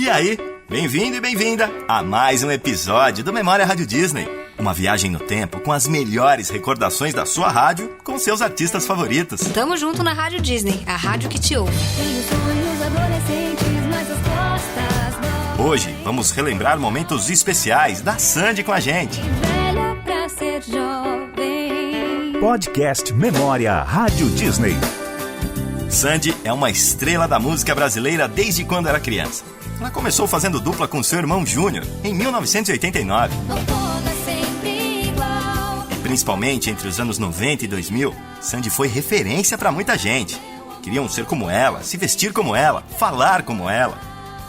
E aí, bem-vindo e bem-vinda a mais um episódio do Memória Rádio Disney. Uma viagem no tempo com as melhores recordações da sua rádio com seus artistas favoritos. Tamo junto na Rádio Disney, a rádio que te ouve. Tenho sonhos adolescentes, mas as costas Hoje vamos relembrar momentos especiais da Sandy com a gente. velha pra ser jovem. Podcast Memória Rádio Disney. Sandy é uma estrela da música brasileira desde quando era criança. Ela começou fazendo dupla com seu irmão Júnior em 1989. Não toda sempre igual. E principalmente entre os anos 90 e 2000, Sandy foi referência para muita gente. Queriam ser como ela, se vestir como ela, falar como ela.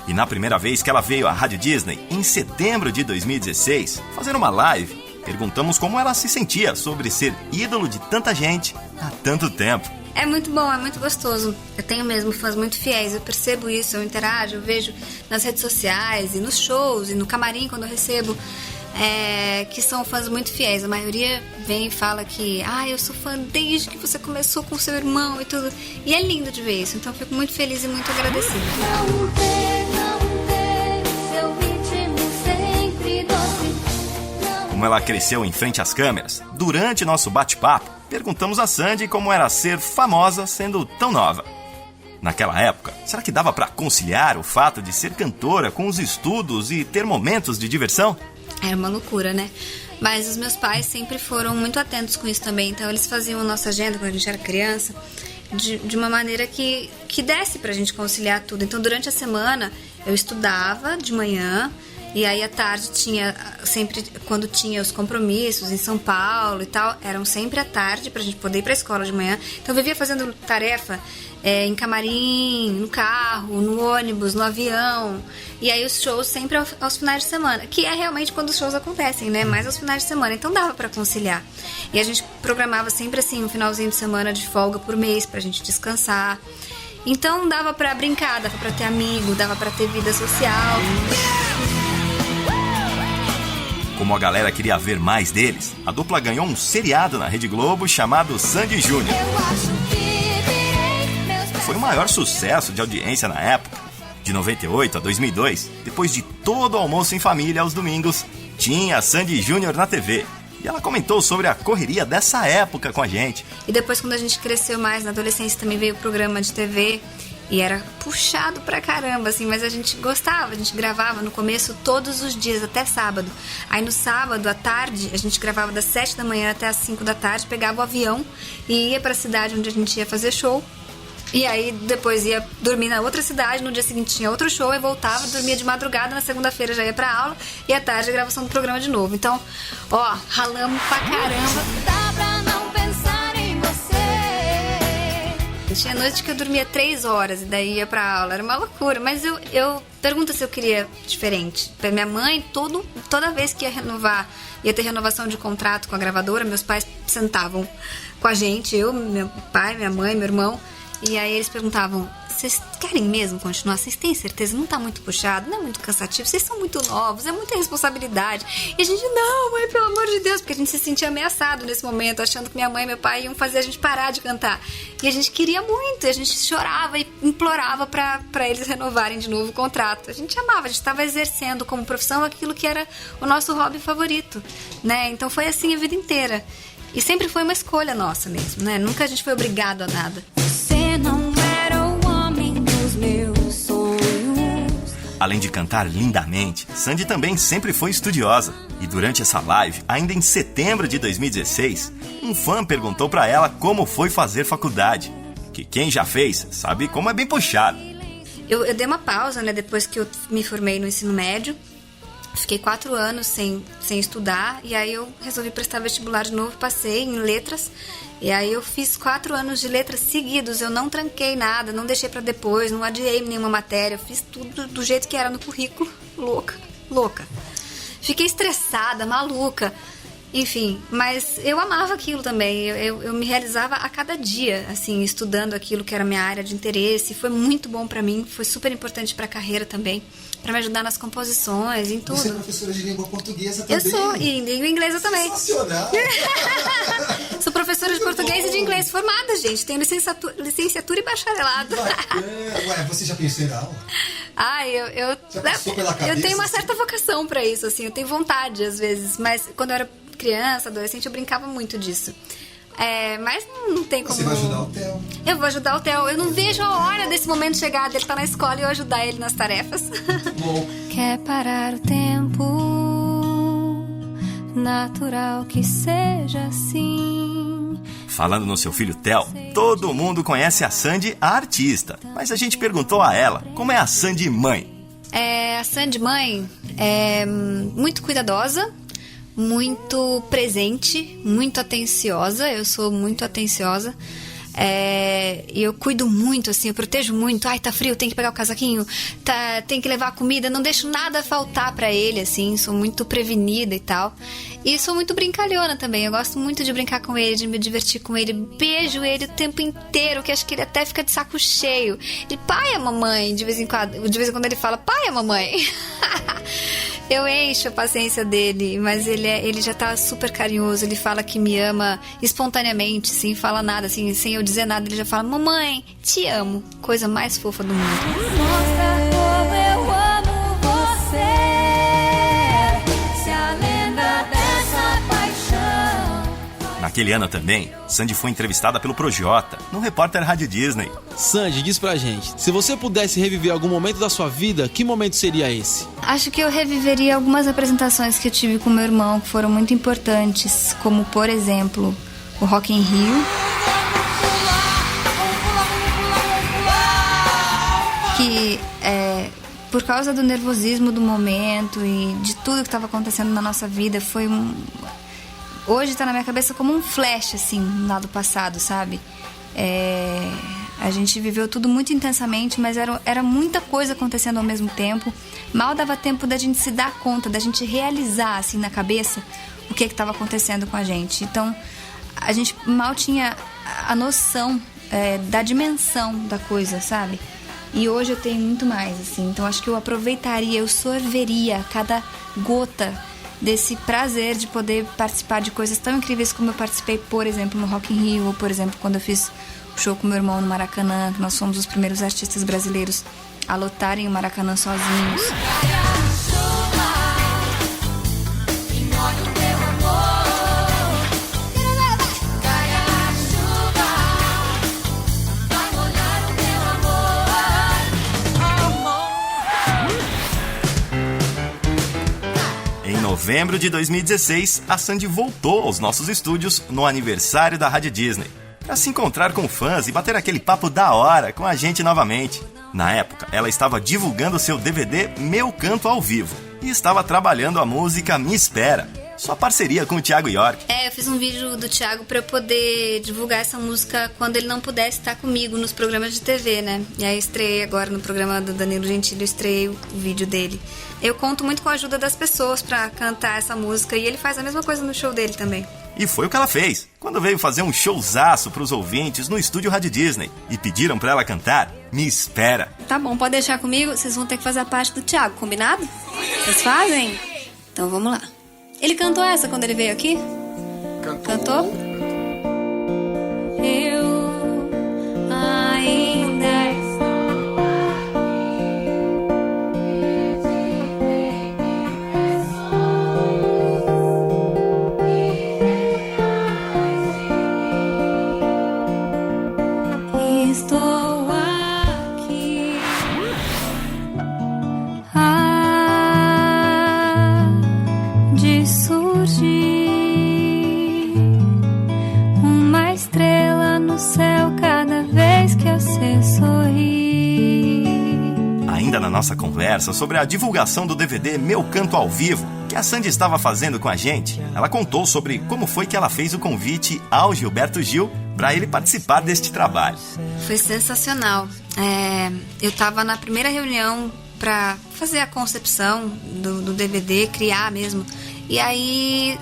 E na primeira vez que ela veio à Rádio Disney, em setembro de 2016, fazer uma live, perguntamos como ela se sentia sobre ser ídolo de tanta gente há tanto tempo. É muito bom, é muito gostoso. Eu tenho mesmo fãs muito fiéis, eu percebo isso, eu interajo, eu vejo nas redes sociais e nos shows e no camarim quando eu recebo, que são fãs muito fiéis. A maioria vem e fala que eu sou fã desde que você começou com seu irmão e tudo. E é lindo de ver isso, então eu fico muito feliz e muito agradecida. Não ter, seu ritmo sempre doce. Como ela cresceu em frente às câmeras, durante nosso bate-papo, perguntamos a Sandy como era ser famosa sendo tão nova. Naquela época, será que dava pra conciliar o fato de ser cantora com os estudos e ter momentos de diversão? Era uma loucura, né? Mas os meus pais sempre foram muito atentos com isso também. Então eles faziam a nossa agenda quando a gente era criança de uma maneira que desse pra gente conciliar tudo. Então durante a semana eu estudava de manhã e aí à tarde tinha sempre, quando tinha os compromissos em São Paulo e tal, eram sempre à tarde pra gente poder ir pra escola de manhã. Então eu vivia fazendo tarefa em camarim, no carro, no ônibus, no avião. E aí os shows sempre aos finais de semana, que é realmente quando os shows acontecem, né? Mais aos finais de semana, então dava pra conciliar. E a gente programava sempre assim, um finalzinho de semana de folga por mês pra gente descansar. Então dava pra brincar, dava pra ter amigo, dava pra ter vida social. Como a galera queria ver mais deles, a dupla ganhou um seriado na Rede Globo chamado Sandy Júnior. Eu acho que virei meus pés. Foi o maior sucesso de audiência na época. De 98 a 2002, depois de todo o almoço em família aos domingos, tinha a Sandy Júnior na TV. E ela comentou sobre a correria dessa época com a gente. E depois, quando a gente cresceu mais, na adolescência também veio o programa de TV. E era puxado pra caramba, assim, mas a gente gostava, a gente gravava no começo todos os dias, até sábado. Aí no sábado, à tarde, a gente gravava das 7 da manhã até as 5 da tarde, pegava o avião e ia pra cidade onde a gente ia fazer show. E aí depois ia dormir na outra cidade, no dia seguinte tinha outro show, e voltava, dormia de madrugada, na segunda-feira já ia pra aula, e à tarde a gravação do programa de novo. Então, ralamos pra caramba. Dá pra não pensar em você. Tinha noite que eu dormia 3 horas e daí ia pra aula, era uma loucura. Mas eu pergunto se eu queria diferente. Pra minha mãe, toda vez que ia ter renovação de contrato com a gravadora, meus pais sentavam com a gente, eu, meu pai, minha mãe, meu irmão. E aí eles perguntavam, vocês querem mesmo continuar? Vocês têm certeza? Não tá muito puxado? Não é muito cansativo? Vocês são muito novos, é muita responsabilidade. E a gente, não, mãe, pelo amor de Deus, porque a gente se sentia ameaçado nesse momento, achando que minha mãe e meu pai iam fazer a gente parar de cantar. E a gente queria muito, a gente chorava e implorava pra eles renovarem de novo o contrato. A gente amava, a gente estava exercendo como profissão aquilo que era o nosso hobby favorito, né? Então foi assim a vida inteira. E sempre foi uma escolha nossa mesmo, né? Nunca a gente foi obrigado a nada. Você não era o homem dos meus sonhos. Além de cantar lindamente, Sandy também sempre foi estudiosa. E durante essa live, ainda em setembro de 2016, um fã perguntou pra ela como foi fazer faculdade. Que quem já fez sabe como é bem puxado. Eu dei uma pausa, né? Depois que eu me formei no ensino médio. Fiquei 4 anos sem estudar, e aí eu resolvi prestar vestibular de novo, passei em letras, e aí eu fiz 4 anos de letras seguidos, eu não tranquei nada, não deixei pra depois, não adiei nenhuma matéria, eu fiz tudo do jeito que era no currículo, louca. Fiquei estressada, maluca, enfim, mas eu amava aquilo também, eu me realizava a cada dia, assim, estudando aquilo que era minha área de interesse, foi muito bom pra mim, foi super importante pra carreira também. Pra me ajudar nas composições, em tudo. Você é professora de língua portuguesa também? Eu sou, e língua inglesa também. Sensacional! Sou professora de português e de inglês formada, gente. Tenho licenciatura e bacharelado. Bacana. Ué, você já conheceu a aula? Eu passou pela cabeça, tenho uma assim? certa vocação pra isso, assim, eu tenho vontade às vezes, mas quando eu era criança, adolescente, eu brincava muito disso. Mas não tem como... Você vai ajudar o Theo. Eu vou ajudar o Theo. Eu não vejo a hora desse momento chegar, dele estar na escola e eu ajudar ele nas tarefas. Bom, Quer parar o tempo? Natural que seja assim. Falando no seu filho Theo, todo mundo conhece a Sandy, a artista. Mas a gente perguntou a ela, como é a Sandy mãe? A Sandy mãe é muito cuidadosa, muito presente, muito atenciosa. Eu sou muito atenciosa. E eu cuido muito, assim, eu protejo muito. Ai, tá frio, tem que pegar o casaquinho, tem que levar a comida, não deixo nada faltar pra ele, assim, sou muito prevenida e tal. E sou muito brincalhona também, eu gosto muito de brincar com ele, de me divertir com ele, beijo ele o tempo inteiro, que acho que ele até fica de saco cheio. E pai, a mamãe, de vez em quando ele fala, pai, a mamãe. Eu encho a paciência dele, mas ele já tá super carinhoso, ele fala que me ama espontaneamente, sem falar nada, assim, sem eu dizer nada, ele já fala, mamãe, te amo, coisa mais fofa do mundo. Mostra como eu amo você. Se a lenda dessa paixão. Naquele ano também, Sandy foi entrevistada pelo Projota, no Repórter Rádio Disney. Sandy, diz pra gente, se você pudesse reviver algum momento da sua vida, que momento seria esse? Acho que eu reviveria algumas apresentações que eu tive com meu irmão, que foram muito importantes, como, por exemplo, o Rock in Rio. Que, por causa do nervosismo do momento e de tudo que estava acontecendo na nossa vida, foi hoje tá na minha cabeça como um flash, assim, lá do passado, sabe? A gente viveu tudo muito intensamente, mas era muita coisa acontecendo ao mesmo tempo. Mal dava tempo da gente se dar conta, da gente realizar, assim, na cabeça o que estava acontecendo com a gente. Então, a gente mal tinha a noção da dimensão da coisa, sabe? E hoje eu tenho muito mais, assim. Então, acho que eu aproveitaria, eu sorveria cada gota desse prazer de poder participar de coisas tão incríveis como eu participei, por exemplo, no Rock in Rio, ou, por exemplo, quando eu fiz o show com meu irmão no Maracanã, que nós fomos os primeiros artistas brasileiros a lotarem o Maracanã sozinhos. Em novembro de 2016, a Sandy voltou aos nossos estúdios no aniversário da Rádio Disney, para se encontrar com fãs e bater aquele papo da hora com a gente novamente. Na época, ela estava divulgando seu DVD Meu Canto ao Vivo e estava trabalhando a música Me Espera, sua parceria com o Thiago York. Eu fiz um vídeo do Thiago pra eu poder divulgar essa música quando ele não pudesse estar comigo nos programas de TV, né? E aí estreiei agora no programa do Danilo Gentili, eu estreiei o vídeo dele. Eu conto muito com a ajuda das pessoas pra cantar essa música e ele faz a mesma coisa no show dele também. E foi o que ela fez, quando veio fazer um showzaço pros ouvintes no estúdio Rádio Disney e pediram pra ela cantar Me Espera. Tá bom, pode deixar comigo, vocês vão ter que fazer a parte do Thiago, combinado? Vocês fazem? Então vamos lá. Ele cantou essa quando ele veio aqui? Cantou? Eu ainda Estou aqui. de surgir uma estrela no céu cada vez que você sorri. Ainda na nossa conversa sobre a divulgação do DVD Meu Canto ao Vivo, que a Sandy estava fazendo com a gente, ela contou sobre como foi que ela fez o convite ao Gilberto Gil para ele participar deste trabalho. Foi sensacional. Eu tava na primeira reunião pra fazer a concepção do DVD, criar mesmo. E aí,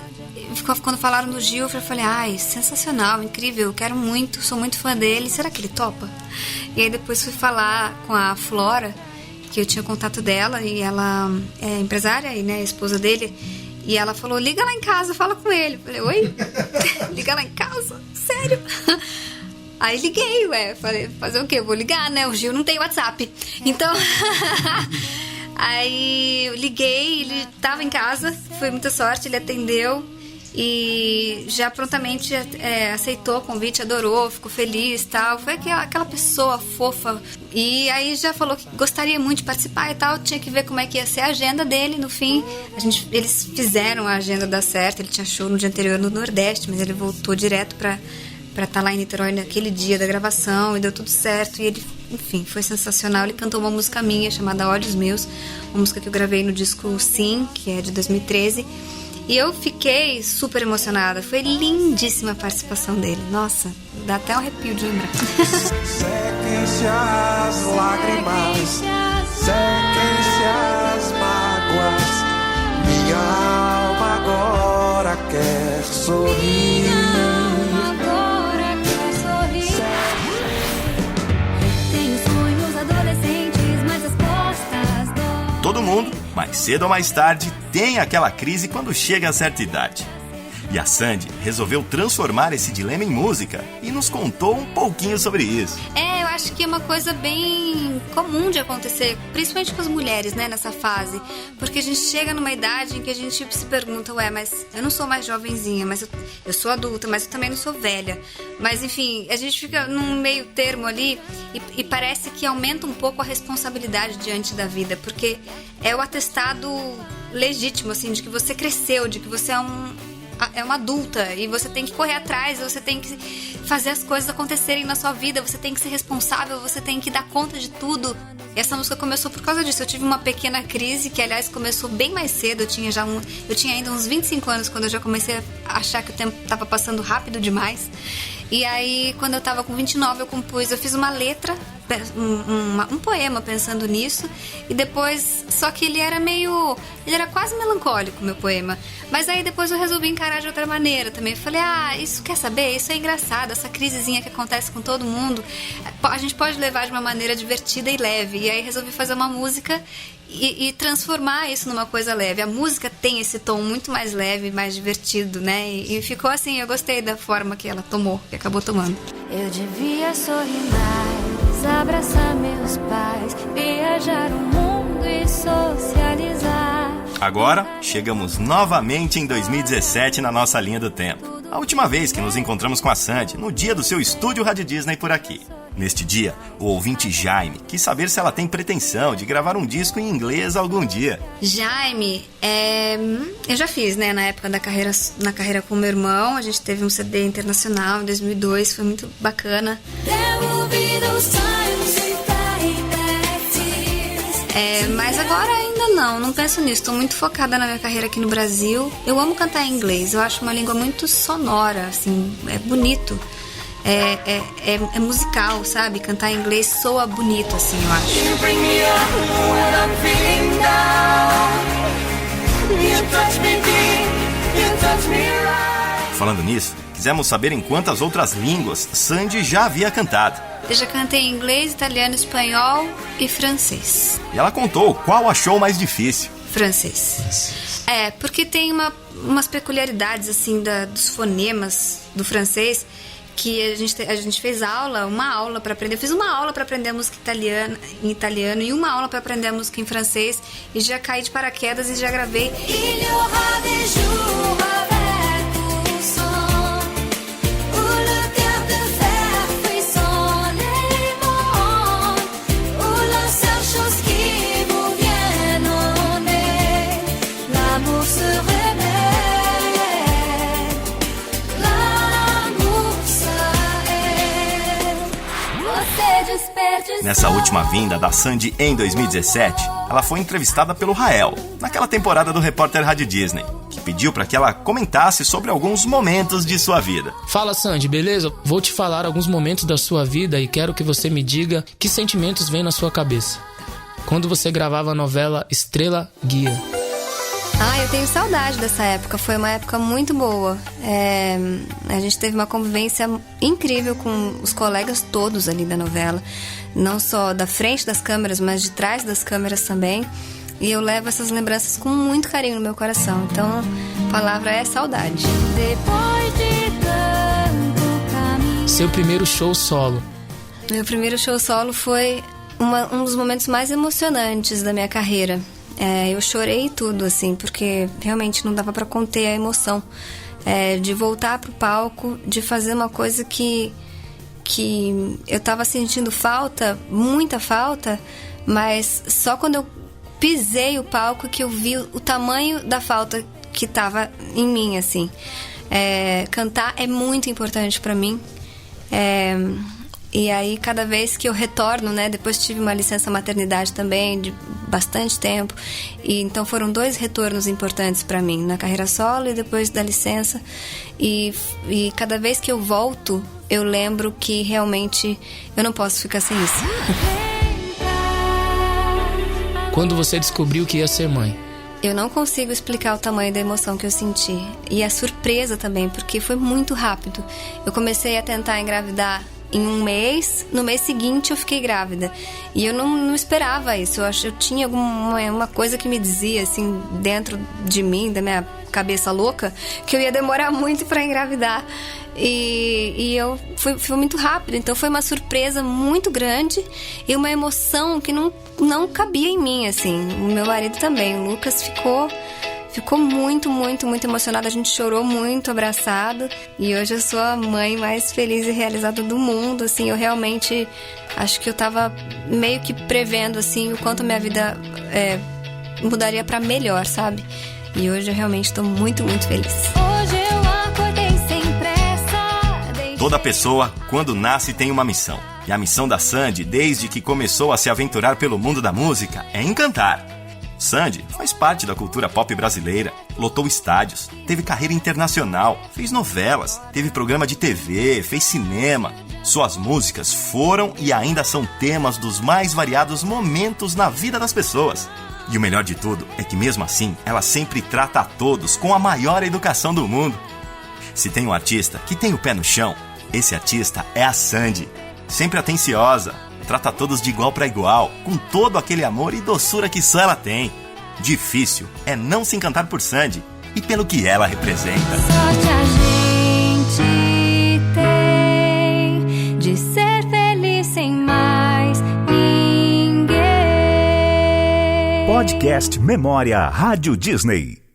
quando falaram do Gil, eu falei, ai, sensacional, incrível, quero muito, sou muito fã dele, será que ele topa? E aí depois fui falar com a Flora, que eu tinha contato dela, e ela é empresária, e, né, esposa dele, e ela falou, liga lá em casa, fala com ele. Eu falei, oi? Liga lá em casa? Sério? Aí liguei, falei, fazer o quê? Eu vou ligar, né? O Gil não tem WhatsApp. Então, aí eu liguei, ele tava em casa, foi muita sorte, ele atendeu e já prontamente aceitou o convite, adorou, ficou feliz e tal. Foi aquela pessoa fofa. E aí já falou que gostaria muito de participar e tal. Tinha que ver como é que ia ser a agenda dele. No fim, eles fizeram a agenda dar certo. Ele tinha show no dia anterior no Nordeste, mas ele voltou direto pra estar lá em Niterói naquele dia da gravação e deu tudo certo. E ele, enfim, foi sensacional. Ele cantou uma música minha chamada Olhos Meus, uma música que eu gravei no disco Sim, que é de 2013. E eu fiquei super emocionada. Foi lindíssima a participação dele. Nossa, dá até um arrepio de lembrar. Sequem-se as lágrimas, sequem-se as mágoas. Minha alma agora quer sorrir. Todo mundo, mais cedo ou mais tarde, tem aquela crise quando chega a certa idade. E a Sandy resolveu transformar esse dilema em música e nos contou um pouquinho sobre isso. Eu acho que é uma coisa bem comum de acontecer, principalmente com as mulheres, né, nessa fase. Porque a gente chega numa idade em que a gente se pergunta, mas eu não sou mais jovenzinha, mas eu sou adulta, mas eu também não sou velha. Mas enfim, a gente fica num meio termo ali e parece que aumenta um pouco a responsabilidade diante da vida, porque é o atestado legítimo, assim, de que você cresceu, de que você é uma adulta e você tem que correr atrás, você tem que fazer as coisas acontecerem na sua vida, você tem que ser responsável, você tem que dar conta de tudo. E essa música começou por causa disso. Eu tive uma pequena crise que, aliás, começou bem mais cedo. Eu tinha ainda uns 25 anos quando eu já comecei a achar que o tempo estava passando rápido demais. E aí, quando eu tava com 29, eu fiz uma letra, um poema pensando nisso. E depois, só que ele era quase melancólico, meu poema. Mas aí depois eu resolvi encarar de outra maneira também. Eu falei, isso quer saber? Isso é engraçado, essa crisezinha que acontece com todo mundo. A gente pode levar de uma maneira divertida e leve. E aí resolvi fazer uma música e transformar isso numa coisa leve. A música tem esse tom muito mais leve, mais divertido, né? E ficou assim, eu gostei da forma que ela tomou, que acabou tomando. Eu devia sorrir mais, abraçar meus pais, viajar o mundo e socializar. Agora, chegamos novamente em 2017 na nossa linha do tempo. A última vez que nos encontramos com a Sandy, no dia do seu estúdio Rádio Disney por aqui. Neste dia, o ouvinte Jaime quis saber se ela tem pretensão de gravar um disco em inglês algum dia. Jaime, eu já fiz, né, na época na carreira com meu irmão. A gente teve um CD internacional em 2002, foi muito bacana. Mas agora ainda não penso nisso. Estou muito focada na minha carreira aqui no Brasil. Eu amo cantar em inglês, eu acho uma língua muito sonora, assim, é bonito. É musical, sabe? Cantar em inglês soa bonito, assim, eu acho. Falando nisso, quisemos saber em quantas outras línguas Sandy já havia cantado. Eu já cantei em inglês, italiano, espanhol e francês. E ela contou qual achou mais difícil. Francês. Porque tem umas peculiaridades, assim, dos fonemas do francês, que a gente fez uma aula para aprender. Eu fiz uma aula para aprender a música em italiano e uma aula para aprender a música em francês, e já caí de paraquedas e já gravei. Nessa última vinda da Sandy em 2017, ela foi entrevistada pelo Rael, naquela temporada do Repórter Rádio Disney, que pediu para que ela comentasse sobre alguns momentos de sua vida. Fala, Sandy, beleza? Vou te falar alguns momentos da sua vida e quero que você me diga que sentimentos vêm na sua cabeça. Quando você gravava a novela Estrela Guia. Eu tenho saudade dessa época, foi uma época muito boa. A gente teve uma convivência incrível com os colegas todos ali da novela, não só da frente das câmeras, mas de trás das câmeras também. E eu levo essas lembranças com muito carinho no meu coração, então a palavra é saudade. Depois de tanto caminho, Seu primeiro show solo. Meu primeiro show solo foi um dos momentos mais emocionantes da minha carreira. Eu chorei tudo, assim, porque realmente não dava pra conter a emoção. De voltar pro palco, de fazer uma coisa que eu tava sentindo falta, muita falta, mas só quando eu pisei o palco que eu vi o tamanho da falta que tava em mim, assim. Cantar é muito importante pra mim. E aí, cada vez que eu retorno, né? Depois tive uma licença maternidade também, de bastante tempo. E então foram 2 retornos importantes pra mim, na carreira solo e depois da licença. E cada vez que eu volto, eu lembro que realmente eu não posso ficar sem isso. Quando você descobriu que ia ser mãe? Eu não consigo explicar o tamanho da emoção que eu senti. E a surpresa também, porque foi muito rápido. Eu comecei a tentar engravidar em um mês, no mês seguinte eu fiquei grávida. E eu não esperava isso. Eu tinha uma coisa que me dizia, assim, dentro de mim, da minha cabeça louca, que eu ia demorar muito pra engravidar. E eu foi muito rápido. Então foi uma surpresa muito grande e uma emoção que não cabia em mim, assim. O meu marido também, o Lucas, ficou muito, muito, muito emocionado. A gente chorou muito, abraçado. E hoje eu sou a mãe mais feliz e realizada do mundo, assim. Eu realmente acho que eu tava meio que prevendo, assim, o quanto a minha vida mudaria pra melhor, sabe? E hoje eu realmente tô muito, muito feliz. Hoje eu acordei sem pressa. Toda pessoa, quando nasce, tem uma missão. E a missão da Sandy, desde que começou a se aventurar pelo mundo da música, é encantar. Sandy faz parte da cultura pop brasileira, lotou estádios, teve carreira internacional, fez novelas, teve programa de TV, fez cinema. Suas músicas foram e ainda são temas dos mais variados momentos na vida das pessoas. E o melhor de tudo é que mesmo assim, ela sempre trata a todos com a maior educação do mundo. Se tem um artista que tem o pé no chão, esse artista é a Sandy. Sempre atenciosa, trata todos de igual para igual, com todo aquele amor e doçura que só ela tem. Difícil é não se encantar por Sandy e pelo que ela representa. Sorte a gente tem de ser feliz sem mais ninguém. Podcast Memória Rádio Disney.